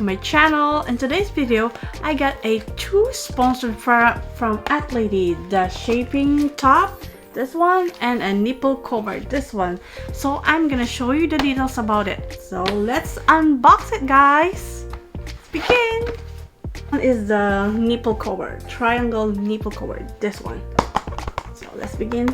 to my channel. In today's video, I got a two sponsored product from ATTLADY, the shaping top, this one, and a nipple cover, this one. So I'm gonna show you the details about it. So let's unbox it, guys. Let's begin. One is the nipple cover, triangle nipple cover, this one. So let's begin.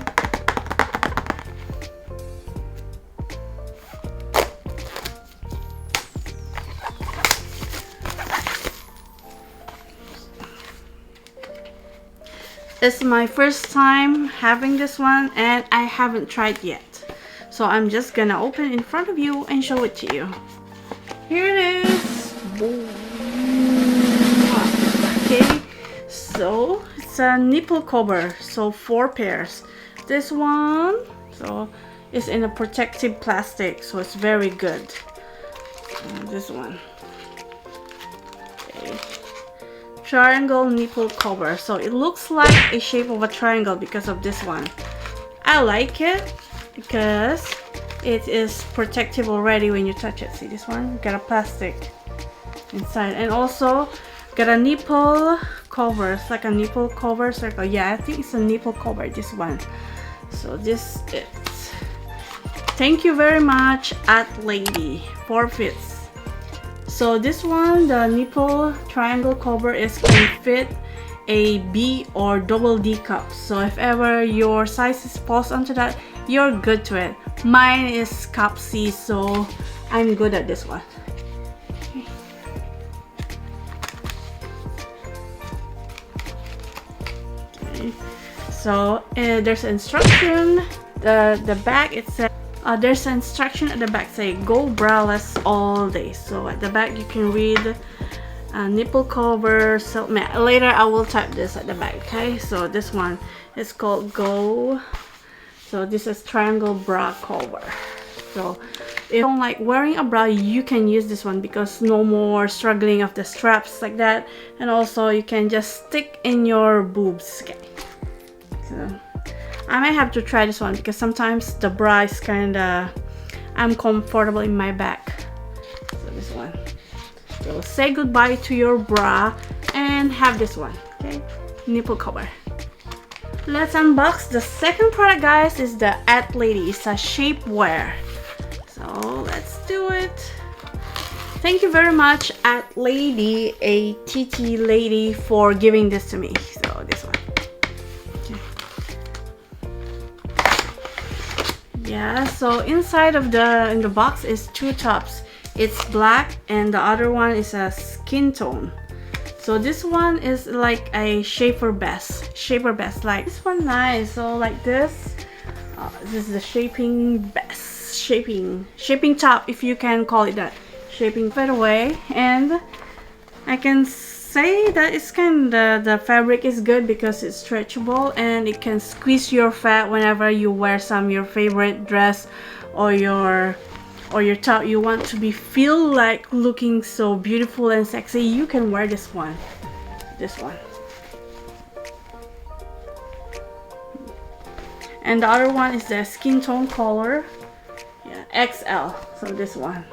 It's my first time having this one and I haven't tried yet. So I'm just gonna open it in front of you and show it to you. Here it is. Okay, so it's a nipple cover, so 4 pairs. This one, so it's in a protective plastic, so it's very good. This one. Okay. Triangle nipple cover, so it looks like a shape of a triangle because of this one. I like it because it is protective already when you touch it. See this one? Got a plastic inside, and also got a nipple cover. It's like a nipple cover circle. Yeah, I think it's a nipple cover, this one. So this is. Thank you very much, ATTLADY, 4 fits. So this one, the nipple triangle cover, can fit a B or double D cup. So if ever your size falls onto that, you're good to it. Mine is cup C, so I'm good at this one. Okay. So there's instruction. The back, it says. There's an instruction at the back saying go braless all day. So at the back you can read nipple cover. So later I will type this at the back. Okay, so this one is called Go. So this is triangle bra cover. So if you don't like wearing a bra, you can use this one because no more struggling of the straps like that, and also you can just stick in your boobs. Okay, so I might have to try this one because sometimes the bra is kinda uncomfortable in my back. So this one. So say goodbye to your bra and have this one. Okay, nipple cover. Let's unbox the second product, guys. Is the ATTLADY. It's a shapewear. So let's do it. Thank you very much, ATTLADY, ATTLADY, for giving this to me. So this one. Yeah, so inside of in the box is 2 tops. It's black and the other one is a skin tone. So this one is like a shaper vest. Like this one, nice. So like this. This is the shaping vest. Shaping top, if you can call it that. Shaping fade away, and I can say that it's kind of the fabric is good because it's stretchable and it can squeeze your fat whenever you wear your favorite dress or your top. You want to feel like looking so beautiful and sexy, you can wear this one. And the other one is the skin tone color, yeah, XL. So this one.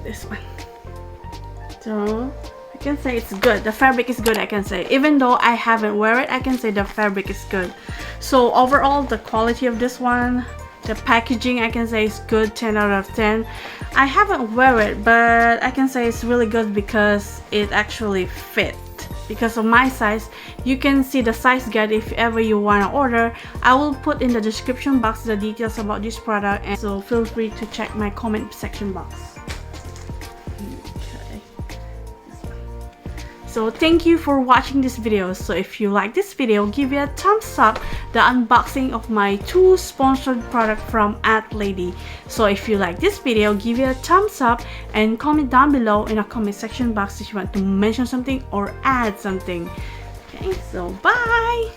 This one. So I can say it's good. The fabric is good, I can say. Even though I haven't wear it, I can say the fabric is good. So overall, the quality of this one, the packaging, I can say is good. 10 out of 10. I haven't wear it, but I can say it's really good because it actually fit. Because of my size, you can see the size guide if ever you want to order. I will put in the description box the details about this product, and so feel free to check my comment section box. So thank you for watching this video. So if you like this video, give it a thumbs up, the unboxing of my 2 sponsored products from ATTLADY. So if you like this video, give it a thumbs up and comment down below in the comment section box if you want to mention something or add something. Okay, so bye!